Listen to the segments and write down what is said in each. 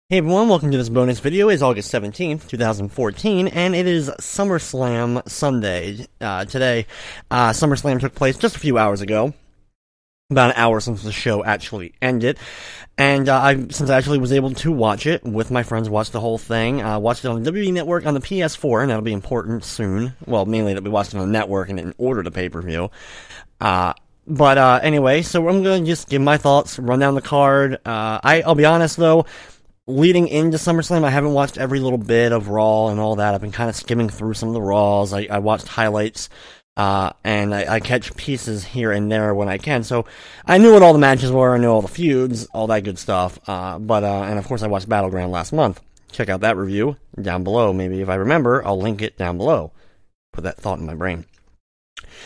Hey everyone, welcome to this bonus video. It's August 17th, 2014, and it is Summerslam Sunday. Today, Summerslam took place just a few hours ago. About an hour since the show actually ended. And since I actually was able to watch it with my friends, watch the whole thing, watched it on the WWE Network on the PS4, and that'll be important soon. Well, mainly that we watched it on the network and didn't order the pay-per-view. Anyway, so I'm gonna just give my thoughts, run down the card. I'll be honest though, leading into SummerSlam, I haven't watched every little bit of Raw and all that. I've been kind of skimming through some of the Raws. I watched highlights, and I catch pieces here and there when I can. So I knew what all the matches were. I knew all the feuds, all that good stuff. And of course I watched Battleground last month. Check out that review down below. Maybe if I remember, I'll link it down below. Put that thought in my brain.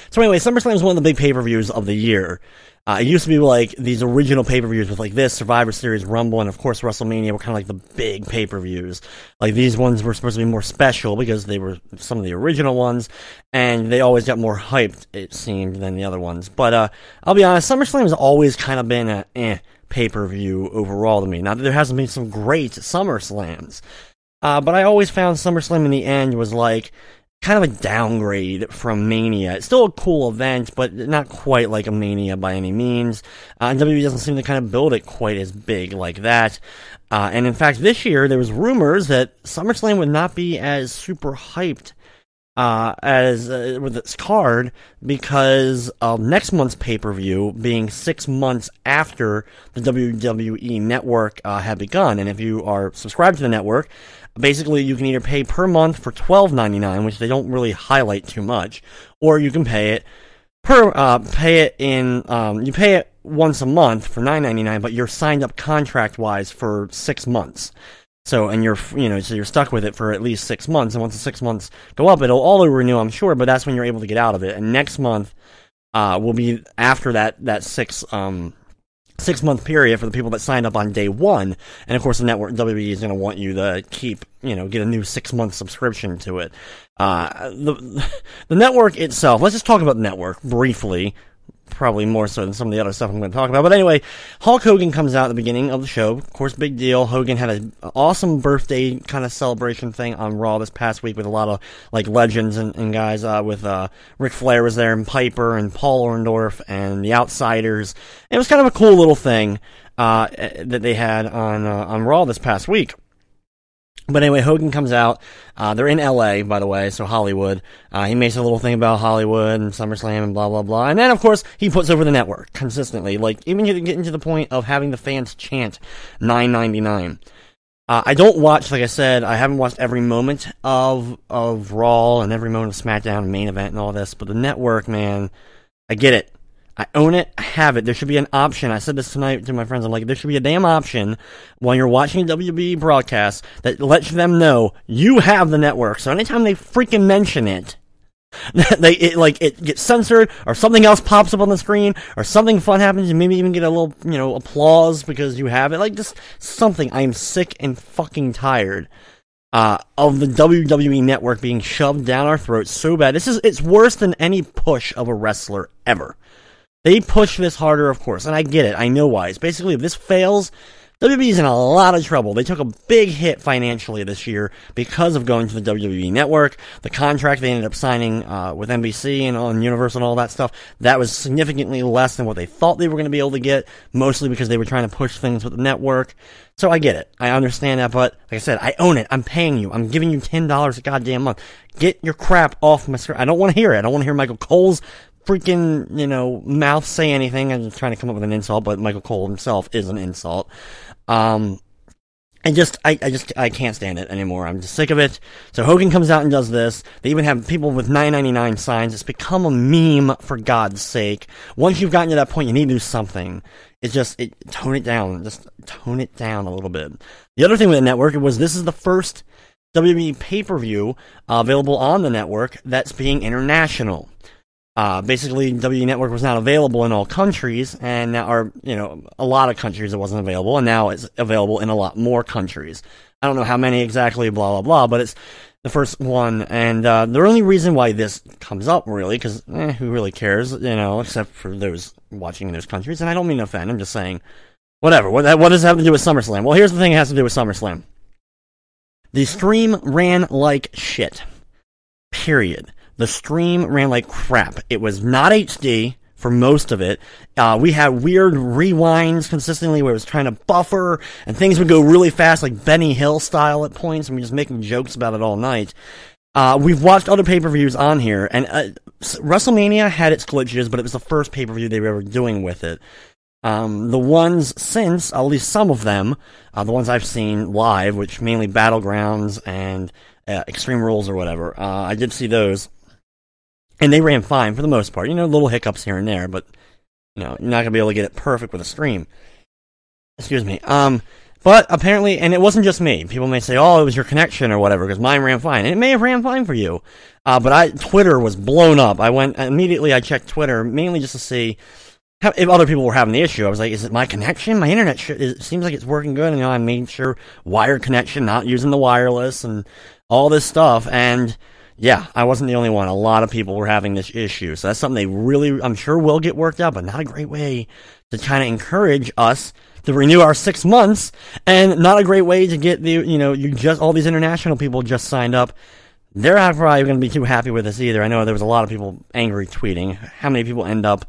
So anyway, SummerSlam is one of the big pay-per-views of the year. It used to be like these original pay-per-views with like this, Survivor Series, Rumble, and of course WrestleMania were kind of like the big pay-per-views. Like these ones were supposed to be more special because they were some of the original ones, and they always got more hyped, it seemed, than the other ones. But I'll be honest, SummerSlam has always kind of been a pay-per-view overall to me. Not that there hasn't been some great SummerSlams, but I always found SummerSlam in the end was like kind of a downgrade from Mania. It's still a cool event, but not quite like a Mania by any means. WWE doesn't seem to kind of build it quite as big like that. And in fact, this year, there was rumors that SummerSlam would not be as super hyped as with its card because of next month's pay-per-view being 6 months after the WWE Network had begun. And if you are subscribed to the network, basically you can either pay per month for $12.99, which they don't really highlight too much, or you can pay it you pay it once a month for $9.99, but you're signed up contract-wise for 6 months. So, and you're stuck with it for at least 6 months, and once the 6 months go up, it'll auto-renew, I'm sure, but that's when you're able to get out of it. And next month, will be after that 6 month period for the people that signed up on day one. And of course, the network, WWE is going to want you to keep, get a new 6 month subscription to it. The network itself, let's just talk about the network briefly. Probably more so than some of the other stuff I'm going to talk about. But anyway, Hulk Hogan comes out at the beginning of the show. Of course, big deal. Hogan had an awesome birthday kind of celebration thing on Raw this past week with a lot of like legends and guys. With Ric Flair was there, and Piper, and Paul Orndorff, and the Outsiders. It was kind of a cool little thing that they had on Raw this past week. But anyway, Hogan comes out. They're in LA, by the way, so Hollywood. He makes a little thing about Hollywood and SummerSlam and blah, blah, blah. And then, of course, he puts over the network consistently. Like, even getting to the point of having the fans chant $9.99. I don't watch, like I said, I haven't watched every moment of Raw and every moment of SmackDown and main event and all this. But the network, man, I get it. I own it, I have it. There should be an option. I said this tonight to my friends. I'm like, there should be a damn option while you're watching WWE broadcast that lets them know you have the network. So anytime they freaking mention it, it gets censored, or something else pops up on the screen, or something fun happens, and maybe even get a little, applause because you have it. Like, just something. I am sick and fucking tired of the WWE Network being shoved down our throats so bad. It's worse than any push of a wrestler ever. They push this harder, of course, and I get it. I know why. It's basically, if this fails, WWE's in a lot of trouble. They took a big hit financially this year because of going to the WWE Network. The contract they ended up signing with NBC and on Universal and all that stuff, that was significantly less than what they thought they were going to be able to get, mostly because they were trying to push things with the network. So I get it. I understand that, but like I said, I own it. I'm paying you. I'm giving you $10 a goddamn month. Get your crap off my screen. I don't want to hear it. I don't want to hear Michael Cole's freaking, mouth say anything. I'm just trying to come up with an insult, but Michael Cole himself is an insult. I can't stand it anymore. I'm just sick of it. So Hogan comes out and does this. They even have people with $9.99 signs. It's become a meme, for God's sake. Once you've gotten to that point, you need to do something. Tone it down. Just tone it down a little bit. The other thing with the network was this is the first WWE pay-per-view available on the network that's being international. Basically, WWE Network was not available in all countries, and now, a lot of countries it wasn't available, and now it's available in a lot more countries. I don't know how many exactly, blah, blah, blah, but it's the first one, and the only reason why this comes up, really, because, who really cares, except for those watching in those countries, and I don't mean to offend, I'm just saying, Whatever. What does that have to do with SummerSlam? Well, here's the thing it has to do with SummerSlam. The stream ran like shit. Period. The stream ran like crap. It was not HD for most of it. We had weird rewinds consistently where it was trying to buffer, and things would go really fast, like Benny Hill style at points, and we were just making jokes about it all night. We've watched other pay-per-views on here, and WrestleMania had its glitches, but it was the first pay-per-view they were ever doing with it. The ones since, at least some of them, the ones I've seen live, which mainly Battlegrounds and Extreme Rules or whatever, I did see those. And they ran fine for the most part. Little hiccups here and there, but, you're not going to be able to get it perfect with a stream. Excuse me. But apparently, and it wasn't just me. People may say, oh, it was your connection or whatever, because mine ran fine. And it may have ran fine for you. But Twitter was blown up. I checked Twitter, mainly just to see if other people were having the issue. I was like, is it my connection? My internet, it seems like it's working good. And, I made sure wired connection, not using the wireless and all this stuff. And yeah, I wasn't the only one. A lot of people were having this issue. So that's something they really, I'm sure, will get worked out, but not a great way to kind of encourage us to renew our 6 months, and not a great way to get all these international people just signed up. They're not probably going to be too happy with this either. I know there was a lot of people angry tweeting. How many people end up,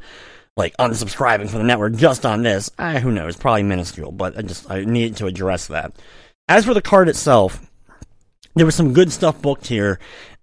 unsubscribing from the network just on this? Who knows? Probably minuscule, but I need to address that. As for the card itself, there was some good stuff booked here.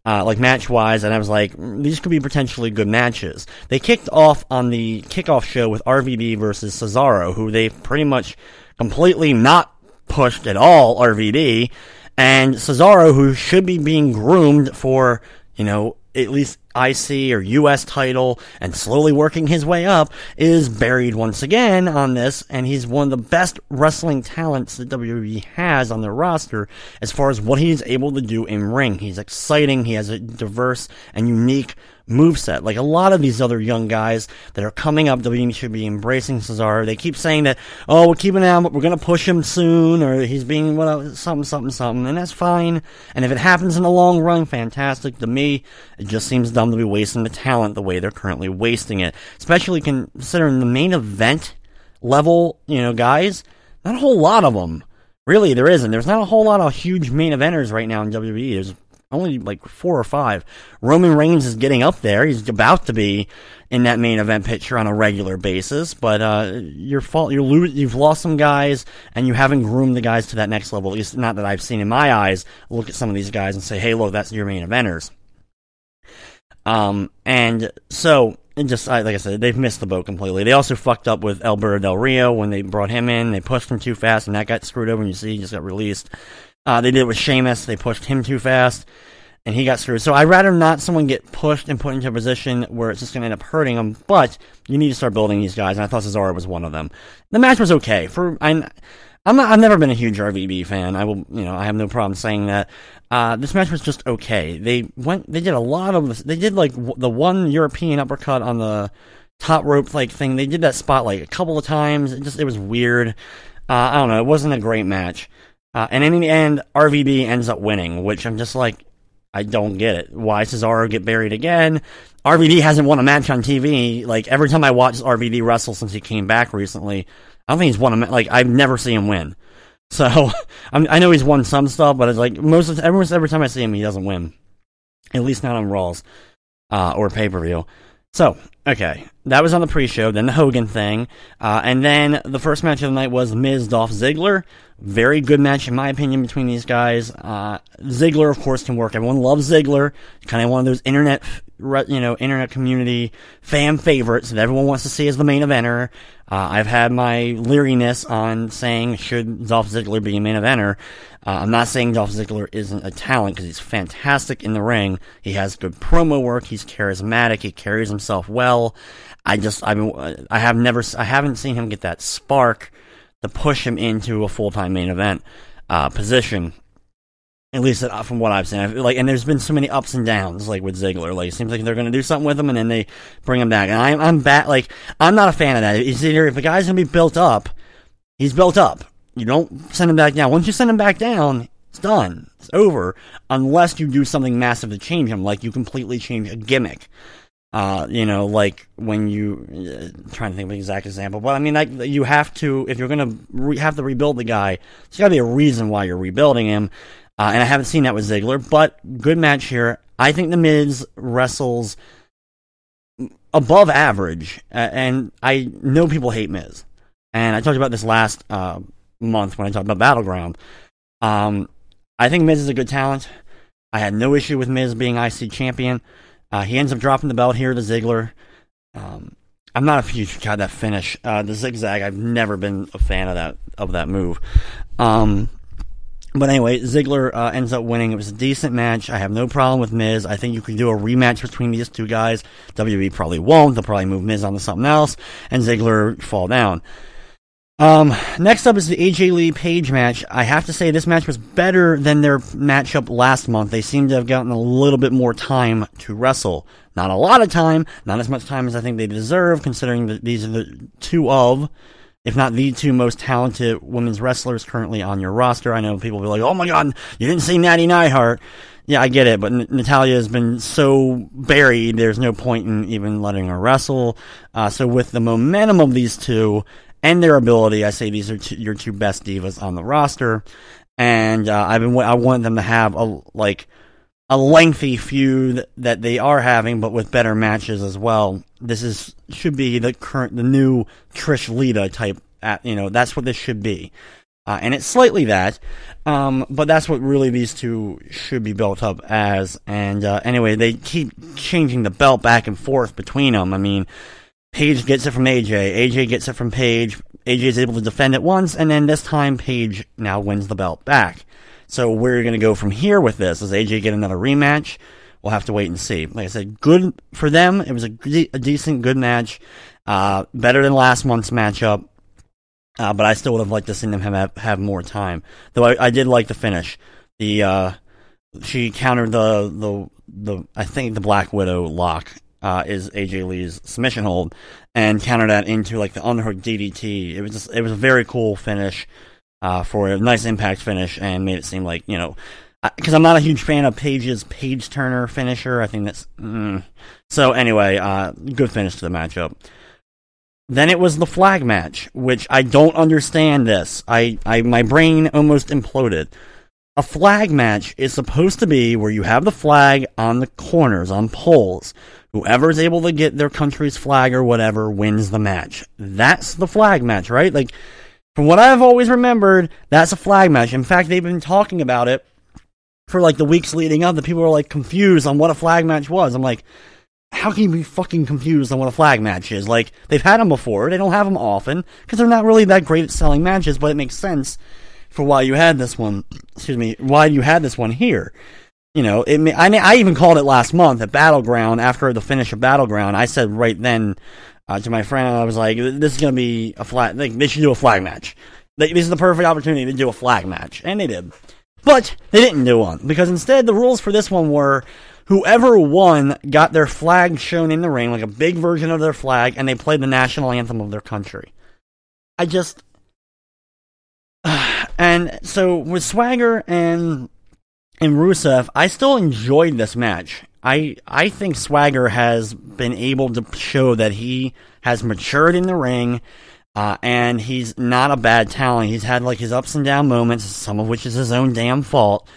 Match-wise, and I was like, these could be potentially good matches. They kicked off on the kickoff show with RVD versus Cesaro, who they pretty much completely not pushed at all, RVD, and Cesaro, who should be being groomed for, at least IC or US title, and slowly working his way up, is buried once again on this, and he's one of the best wrestling talents that WWE has on their roster as far as what he's able to do in ring. He's exciting, he has a diverse and unique moveset. Like a lot of these other young guys that are coming up, WWE should be embracing Cesaro. They keep saying that, oh, we're keeping him, but we're going to push him soon, or he's being something, and that's fine. And if it happens in the long run, fantastic. To me, it just seems dumb to be wasting the talent the way they're currently wasting it. Especially considering the main event level, guys, not a whole lot of them. Really, there isn't. There's not a whole lot of huge main eventers right now in WWE. There's only 4 or 5. Roman Reigns is getting up there. He's about to be in that main event picture on a regular basis. But you've lost some guys, and you haven't groomed the guys to that next level. At least not that I've seen in my eyes. Look at some of these guys and say, hey, look, that's your main eventers. And so, like I said, they've missed the boat completely. They also fucked up with Alberto Del Rio when they brought him in. They pushed him too fast, and that got screwed over, and you see he just got released. They did it with Sheamus. They pushed him too fast, and he got screwed. So I'd rather not someone get pushed and put into a position where it's just going to end up hurting them, but you need to start building these guys, and I thought Cesaro was one of them. The match was okay. I've never been a huge RVD fan. I have no problem saying that. This match was just okay. They did a lot of, they did the one European uppercut on the top rope thing. They did that spot a couple of times. It was weird. I don't know. It wasn't a great match. And in the end, RVD ends up winning, which I'm just I don't get it. Why Cesaro get buried again? RVD hasn't won a match on TV. Every time I watch RVD wrestle since he came back recently, I don't think he's won a match. I've never seen him win. So, I know he's won some stuff, but it's every time I see him, he doesn't win. At least not on Raws, or pay-per-view. So, okay. That was on the pre-show, then the Hogan thing, and then the first match of the night was Miz Dolph Ziggler. Very good match, in my opinion, between these guys. Ziggler, of course, can work. Everyone loves Ziggler. Kind of one of those internet community fan favorites that everyone wants to see as the main eventer. I've had my leeriness on saying, should Dolph Ziggler be a main eventer? I'm not saying Dolph Ziggler isn't a talent, because he's fantastic in the ring. He has good promo work. He's charismatic. He carries himself well. I haven't seen him get that spark to push him into a full-time main event position. At least from what I've seen. And there's been so many ups and downs, with Ziggler. It seems like they're going to do something with him, and then they bring him back. And I'm not a fan of that. It's either, if a guy's going to be built up, he's built up. You don't send him back down. Once you send him back down, it's done. It's over. Unless you do something massive to change him, you completely change a gimmick. Like when trying to think of an exact example, but I mean, like, you have to, if you're gonna have to rebuild the guy, there's gotta be a reason why you're rebuilding him, and I haven't seen that with Ziggler, but good match here. I think The Miz wrestles above average, and I know people hate Miz, and I talked about this last month when I talked about Battleground. I think Miz is a good talent. I had no issue with Miz being IC champion. He ends up dropping the belt here to Ziggler. I'm not a huge fan of that finish. The zigzag, I've never been a fan of that move. But anyway, Ziggler ends up winning. It was a decent match. I have no problem with Miz. I think you could do a rematch between these two guys. WWE probably won't. They'll probably move Miz on to something else, and Ziggler fall down. Next up is the AJ Lee Paige match. I have to say this match was better than their matchup last month. They seem to have gotten a little bit more time to wrestle. Not a lot of time, not as much time as I think they deserve, considering that these are the two of, if not the two most talented women's wrestlers currently on your roster. I know people will be like, oh my god, you didn't see Natty Neidhart. Yeah, I get it, but Natalya has been so buried, there's no point in even letting her wrestle. So with the momentum of these two, and their ability, I say these are your two best divas on the roster, and I want them to have a lengthy feud that they are having, but with better matches as well. This should be the new Trish Lita type. That's what this should be, and it's slightly that, but that's what really these two should be built up as. And anyway, they keep changing the belt back and forth between them. I mean, Paige gets it from AJ. AJ gets it from Paige. AJ is able to defend it once, and then this time Paige now wins the belt back. So we're going to go from here with this. Does AJ get another rematch? We'll have to wait and see. Like I said, good for them. It was a decent, good match. Better than last month's matchup. But I still would have liked to see them have more time. Though I did like the finish. She countered I think the Black Widow lock. Is AJ Lee's submission hold, and counter that into like the unhooked DDT. It was a very cool finish, for a nice impact finish, and made it seem like, because I'm not a huge fan of Paige's page turner finisher. I think that's, so anyway, good finish to the matchup. Then it was the flag match, which I don't understand this. My brain almost imploded. A flag match is supposed to be where you have the flag on the corners, on poles. Whoever's able to get their country's flag or whatever wins the match. That's the flag match, right? Like, from what I've always remembered, that's a flag match. In fact, they've been talking about it for like the weeks leading up. The people were like confused on what a flag match was. I'm like, how can you be fucking confused on what a flag match is? Like, they've had them before. They don't have them often because they're not really that great at selling matches, but it makes sense for why you had this one. Why you had this one here. I even called it last month at Battleground. After the finish of Battleground, I said right then to my friend, I was like, this is going to be a flag, they should do a flag match. This is the perfect opportunity to do a flag match. And they did. But they didn't do one, because instead the rules for this one were whoever won got their flag shown in the ring, like a big version of their flag, and they played the national anthem of their country. And so with Swagger and Rusev, I still enjoyed this match. I think Swagger has been able to show that he has matured in the ring, and he's not a bad talent. He's had like his ups and down moments, some of which is his own damn fault.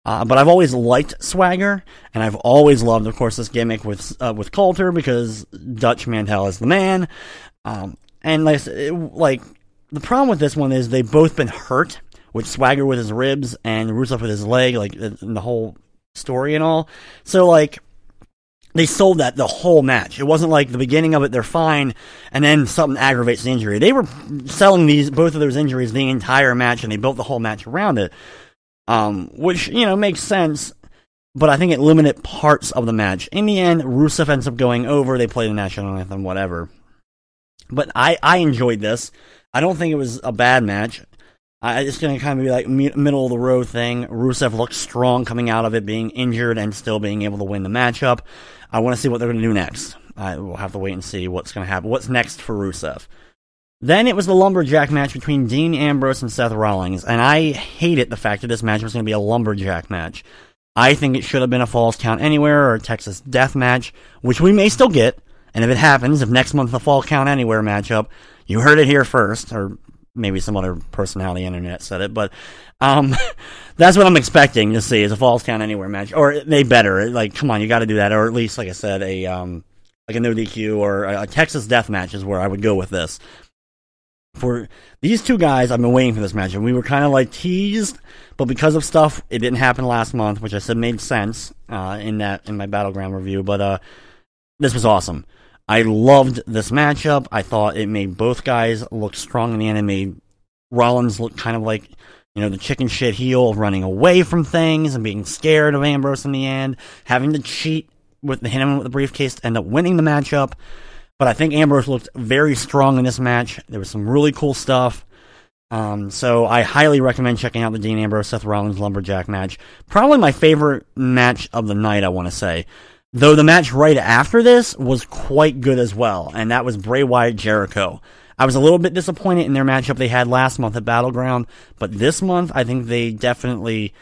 But I've always liked Swagger, and I've always loved, of course, this gimmick with Coulter, because Dutch Mantel is the man. And like the problem with this one is they've both been hurt, with Swagger with his ribs and Rusev with his leg, like in the whole story and all. So like, they sold that the whole match. It wasn't like the beginning of it, they're fine, and then something aggravates the injury. They were selling both of those injuries the entire match, and they built the whole match around it. Which, makes sense, but I think it limited parts of the match. In the end, Rusev ends up going over, they play the national anthem, whatever. But I enjoyed this. I don't think it was a bad match. It's going to kind of be like middle of the road thing. Rusev looks strong coming out of it, being injured and still being able to win the matchup. I want to see what they're going to do next. We'll have to wait and see what's going to happen. What's next for Rusev? Then it was the lumberjack match between Dean Ambrose and Seth Rollins, and I hated the fact that this match was going to be a lumberjack match. I think it should have been a Falls Count Anywhere or a Texas Death Match, which we may still get. And if it happens, if next month the Fall Count Anywhere matchup, you heard it here first, or maybe some other personality internet said it, but that's what I'm expecting to see is a Falls Count Anywhere match, or they better, like, come on, you got to do that, or at least, like I said, like a no DQ or a Texas Death Match is where I would go with this. For these two guys, I've been waiting for this match, and we were kind of like teased, but because of stuff, it didn't happen last month, which I said made sense in my Battleground review, but this was awesome. I loved this matchup. I thought it made both guys look strong in the end. It made Rollins look kind of like, the chicken shit heel, running away from things and being scared of Ambrose in the end, having to cheat with hit him with the briefcase to end up winning the matchup. But I think Ambrose looked very strong in this match. There was some really cool stuff. So I highly recommend checking out the Dean Ambrose Seth Rollins Lumberjack match. Probably my favorite match of the night, I want to say. Though the match right after this was quite good as well, and that was Bray Wyatt Jericho. I was a little bit disappointed in their matchup they had last month at Battleground, but this month I think they definitely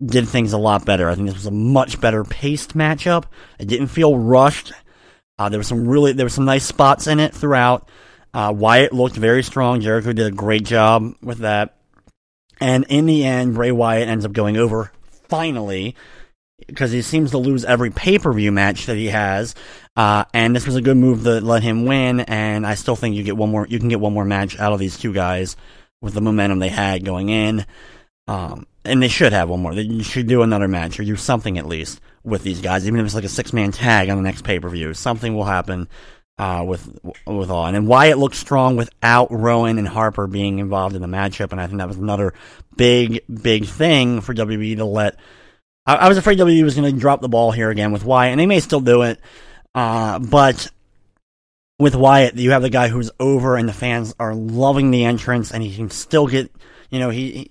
did things a lot better. I think this was a much better paced matchup. It didn't feel rushed. There were some nice spots in it throughout. Wyatt looked very strong. Jericho did a great job with that. And in the end, Bray Wyatt ends up going over, finally, because he seems to lose every pay-per-view match that he has. And this was a good move to let him win, and I still think you can get one more match out of these two guys with the momentum they had going in. And they should have one more. They should do another match, or do something at least with these guys, even if it's like a 6-man tag on the next pay-per-view. Something will happen with all. And then Wyatt looked strong without Rowan and Harper being involved in the matchup, and I think that was another big thing for WWE to let. I was afraid WWE was going to drop the ball here again with Wyatt, and they may still do it. But with Wyatt, you have the guy who's over, and the fans are loving the entrance, and he can still get, he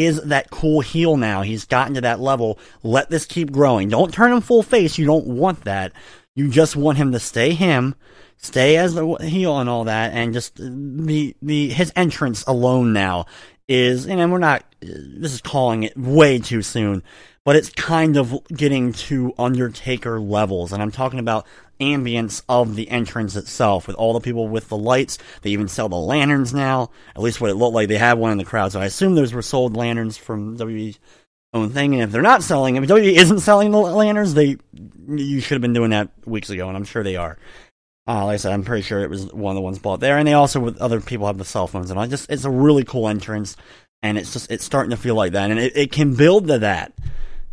is that cool heel now. He's gotten to that level. Let this keep growing. Don't turn him full face. You don't want that. You just want him to stay him, stay as the heel and all that, and just his entrance alone now is, and we're not, this is calling it way too soon, but it's kind of getting to Undertaker levels, and I'm talking about ambience of the entrance itself, with all the people with the lights. They even sell the lanterns now, at least what it looked like. They had one in the crowd, so I assume those were sold lanterns from WWE's own thing, and if they're not selling them, if WWE isn't selling the lanterns, you should have been doing that weeks ago, and I'm sure they are. Like I said, I'm pretty sure it was one of the ones bought there, and they also, with other people, have the cell phones, and it's a really cool entrance, and it's starting to feel like that, and it can build to that.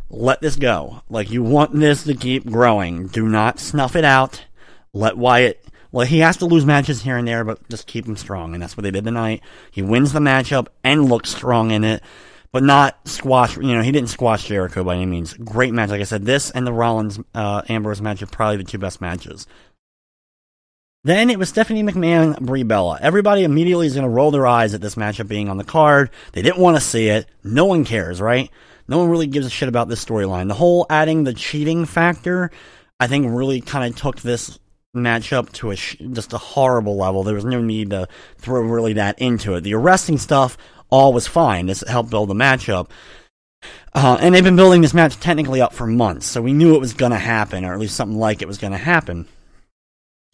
Let this go. Like, you want this to keep growing. Do not snuff it out. Let Wyatt, he has to lose matches here and there, but just keep him strong, and that's what they did tonight. He wins the matchup and looks strong in it, but not squash, he didn't squash Jericho by any means. Great match. Like I said, this and the Rollins Ambrose match are probably the two best matches. Then it was Stephanie McMahon, Brie Bella. Everybody immediately is going to roll their eyes at this matchup being on the card. They didn't want to see it. No one cares, right? No one really gives a shit about this storyline. The whole adding the cheating factor, I think, really kind of took this matchup to just a horrible level. There was no need to throw really that into it. The arresting stuff, all was fine. This helped build the matchup. And they've been building this match technically up for months, so we knew it was going to happen, or at least something like it was going to happen.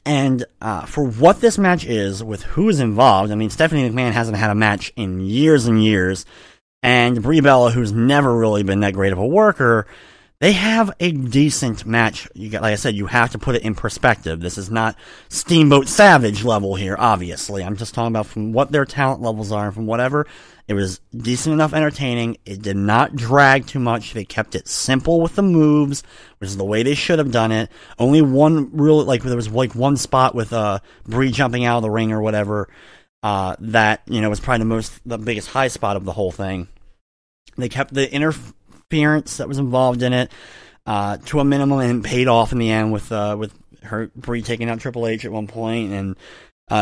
And for what this match is, with who is involved, I mean, Stephanie McMahon hasn't had a match in years and years, and Brie Bella, who's never really been that great of a worker, they have a decent match. Like I said, you have to put it in perspective. This is not Steamboat Savage level here, obviously. I'm just talking about from what their talent levels are and from whatever. It was decent enough entertaining. It did not drag too much. They kept it simple with the moves, which is the way they should have done it. Only one real, there was one spot with Brie jumping out of the ring or whatever, that, was probably the biggest high spot of the whole thing. They kept the interference that was involved in it to a minimum, and paid off in the end with her Brie taking out Triple H at one point, and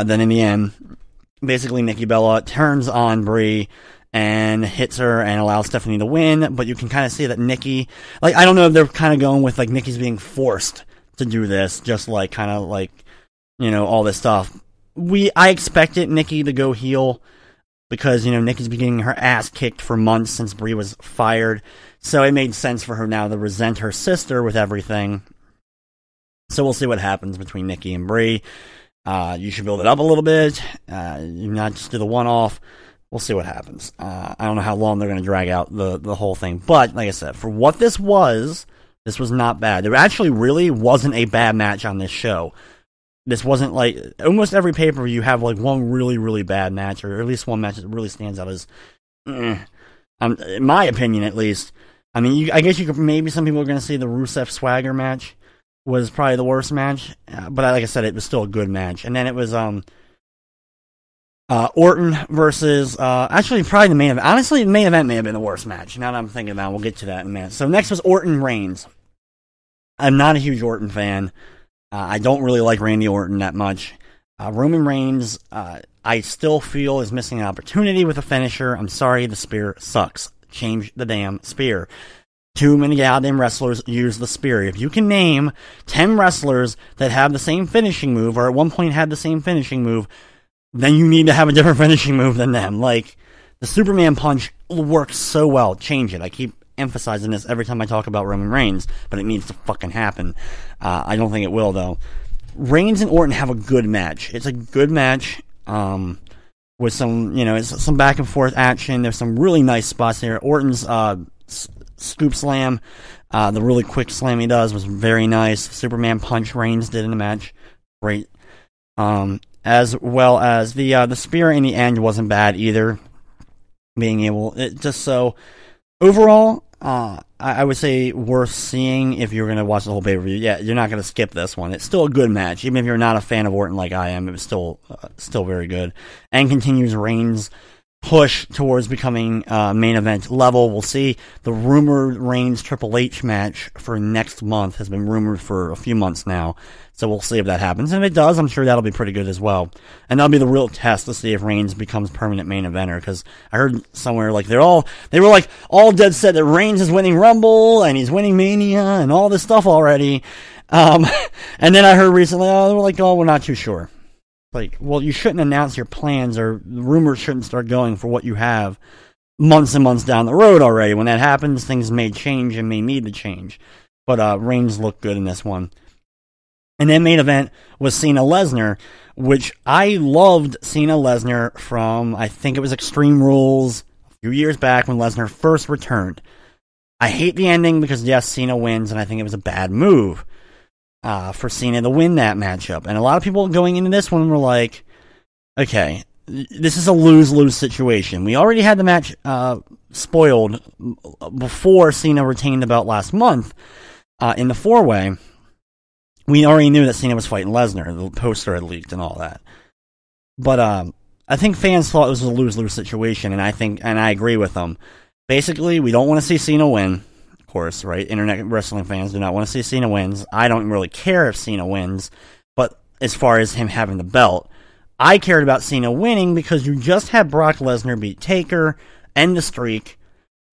then in the end, basically Nikki Bella turns on Brie and hits her and allows Stephanie to win. But you can kind of see that Nikki, I don't know if they're kind of going with Nikki's being forced to do this, just all this stuff. I expected Nikki to go heel. because, you know, Nikki's been getting her ass kicked for months since Brie was fired. So it made sense for her now to resent her sister with everything. So we'll see what happens between Nikki and Brie. You should build it up a little bit. Not just do the one-off. We'll see what happens. I don't know how long they're going to drag out the whole thing. But, like I said, for what this was not bad. There actually really wasn't a bad match on this show. This wasn't like, almost every pay-per-view you have like one really, really bad match, or at least one match that really stands out as, in my opinion at least. I mean, I guess you could, maybe some people are going to say the Rusev Swagger match was probably the worst match, but like I said, it was still a good match. And then it was Orton versus, actually probably the main event. Honestly, the main event may have been the worst match. Now that I'm thinking about it, we'll get to that in a minute. So next was Orton Reigns. I'm not a huge Orton fan. I don't really like Randy Orton that much. Roman Reigns, I still feel is missing an opportunity with a finisher. I'm sorry, the spear sucks. Change the damn spear. Too many goddamn wrestlers use the spear. If you can name 10 wrestlers that have the same finishing move, or at one point had the same finishing move, then you need to have a different finishing move than them. Like, the Superman punch works so well. Change it. I keep emphasizing this every time I talk about Roman Reigns, but it needs to fucking happen. I don't think it will, though. Reigns and Orton have a good match. It's a good match, with some, you know, it's some back and forth action. There's some really nice spots there. Orton's, scoop slam, the really quick slam he does was very nice. Superman punch Reigns did in the match. Great. As well as the spear in the end wasn't bad either. Being able, overall, I would say worth seeing if you're going to watch the whole pay-per-view. Yeah, you're not going to skip this one. It's still a good match. Even if you're not a fan of Orton like I am, it was still very good. And continues Reigns' push towards becoming main event level. We'll see. The rumored Reigns Triple H match for next month has been rumored for a few months now. So we'll see if that happens. And if it does, I'm sure that'll be pretty good as well. And that'll be the real test to see if Reigns becomes permanent main eventer. Because I heard somewhere like they were like all dead set that Reigns is winning Rumble and he's winning Mania and all this stuff already. And then I heard recently, we're not too sure. Like, well, you shouldn't announce your plans, or rumors shouldn't start going for what you have months and months down the road already. When that happens, things may change and may need to change. But Reigns looked good in this one. And then main event was Cena Lesnar, which I loved Cena Lesnar from, I think it was Extreme Rules a few years back when Lesnar first returned. I hate the ending because, yes, Cena wins, and I think it was a bad move for Cena to win that matchup. And a lot of people going into this one were like, okay, this is a lose-lose situation. We already had the match spoiled before Cena retained the belt last month in the four-way. We already knew that Cena was fighting Lesnar. The poster had leaked and all that. But I think fans thought it was a lose-lose situation, and I agree with them. Basically, we don't want to see Cena win. Of course, right? Internet wrestling fans do not want to see Cena wins. I don't really care if Cena wins, but as far as him having the belt, I cared about Cena winning because you just had Brock Lesnar beat Taker, end the streak,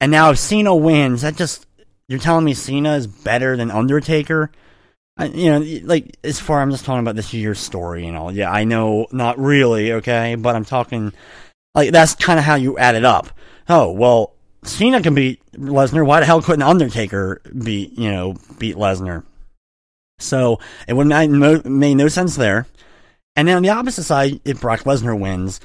and now if Cena wins, you're telling me Cena is better than Undertaker? I'm just talking about this year's story and all. Yeah, I know, not really, okay? But I'm talking, like, that's kind of how you add it up. Oh, well, Cena can beat Lesnar. Why the hell couldn't Undertaker beat Lesnar? So, it would made no sense there. And then on the opposite side, if Brock Lesnar wins,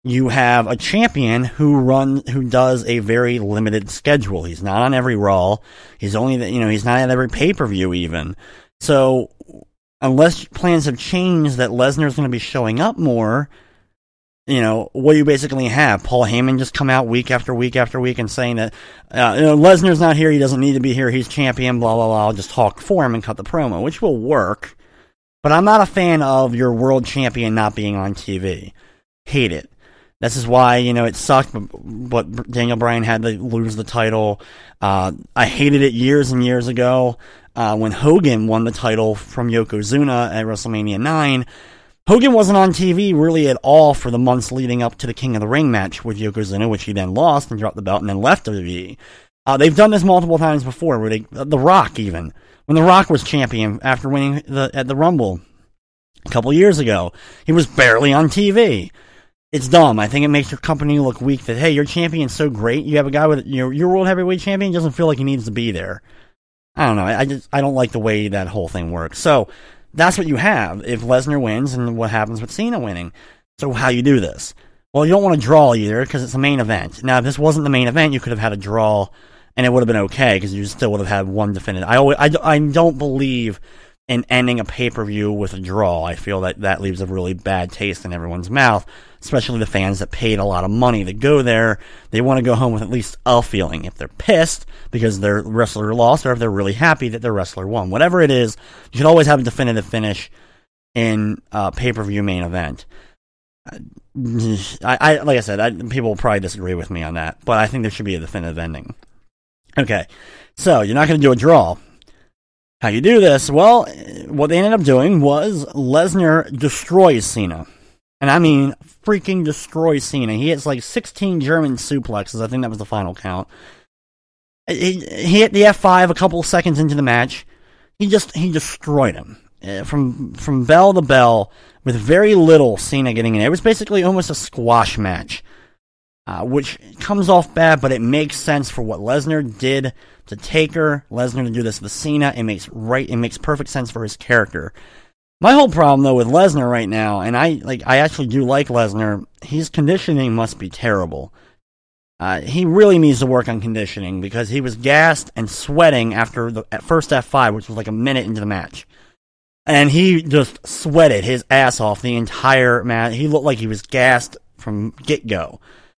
you have a champion who does a very limited schedule. He's not on every Raw. He's not at every pay-per-view even. So, unless plans have changed that Lesnar's going to be showing up more, what do you basically have? Paul Heyman just come out week after week after week and saying that, Lesnar's not here, he doesn't need to be here, he's champion, blah, blah, blah. I'll just talk for him and cut the promo, which will work. But I'm not a fan of your world champion not being on TV. Hate it. This is why, it sucked, but Daniel Bryan had to lose the title. I hated it years and years ago. When Hogan won the title from Yokozuna at WrestleMania 9, Hogan wasn't on TV really at all for the months leading up to the King of the Ring match with Yokozuna, which he then lost and dropped the belt and then left WWE. They've done this multiple times before, where The Rock even, when The Rock was champion after winning at the Rumble a couple years ago, he was barely on TV. it's dumb. I think it makes your company look weak that, hey, your champion's so great. You have a guy with, your world heavyweight champion doesn't feel like he needs to be there. I don't know. I don't like the way that whole thing works. So that's what you have if Lesnar wins and what happens with Cena winning. So how you do this? Well, you don't want to draw either because it's a main event. Now, if this wasn't the main event, you could have had a draw and it would have been okay because you still would have had one definitive. I don't believe in ending a pay-per-view with a draw. I feel that leaves a really bad taste in everyone's mouth, especially the fans that paid a lot of money to go there. They want to go home with at least a feeling. If they're pissed because their wrestler lost, or if they're really happy that their wrestler won. Whatever it is, you should always have a definitive finish in a pay-per-view main event. Like I said, people will probably disagree with me on that, but I think there should be a definitive ending. Okay, so you're not going to do a draw. How you do this? Well, what they ended up doing was Lesnar destroys Cena. And I mean, freaking destroys Cena. He hits like 16 German suplexes. I think that was the final count. He hit the F5 a couple seconds into the match. He destroyed him. From bell to bell, with very little Cena getting in. It was basically almost a squash match. Which comes off bad, but it makes sense for what Lesnar did to Taker. Lesnar to do this with Cena. It makes perfect sense for his character. My whole problem though with Lesnar right now, and I actually do like Lesnar, his conditioning must be terrible. He really needs to work on conditioning because he was gassed and sweating after the first F5, which was like a minute into the match. And he just sweated his ass off the entire match. He looked like he was gassed from get-go.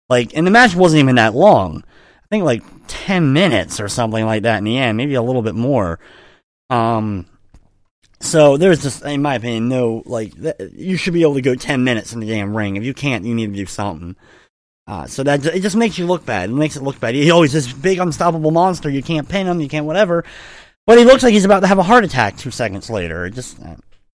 And the match wasn't even that long. I think like 10 minutes or something like that in the end, maybe a little bit more. So there's just, in my opinion, no, you should be able to go 10 minutes in the damn ring. If you can't, you need to do something. So that, it just makes you look bad. It makes it look bad. He's always this big unstoppable monster. You can't pin him, you can't whatever. But he looks like he's about to have a heart attack 2 seconds later. It just,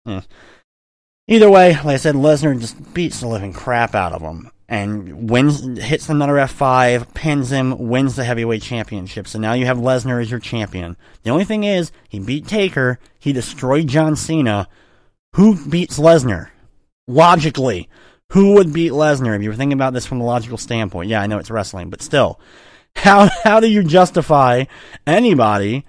Either way, like I said, Lesnar just beats the living crap out of him. And hits another F5, pins him, wins the heavyweight championship. So now you have Lesnar as your champion. The only thing is, he beat Taker, he destroyed John Cena. Who beats Lesnar? Logically, who would beat Lesnar if you were thinking about this from a logical standpoint? Yeah, I know it's wrestling, but still. How do you justify anybody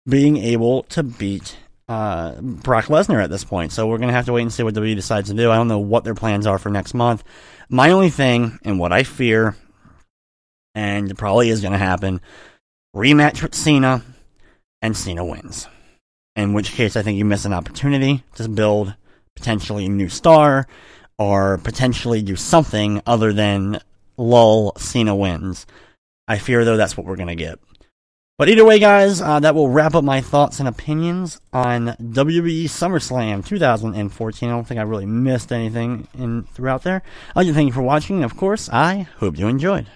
being able to beat Brock Lesnar at this point? So we're going to have to wait and see what WWE decides to do. I don't know what their plans are for next month. My only thing, and what I fear, and it probably is going to happen, rematch with Cena, and Cena wins. In which case, I think you miss an opportunity to build potentially a new star, or potentially do something other than lull, Cena wins. I fear, though, that's what we're going to get. But either way, guys, that will wrap up my thoughts and opinions on WWE SummerSlam 2014. I don't think I really missed anything throughout there. I'd like to thank you for watching, and of course, I hope you enjoyed.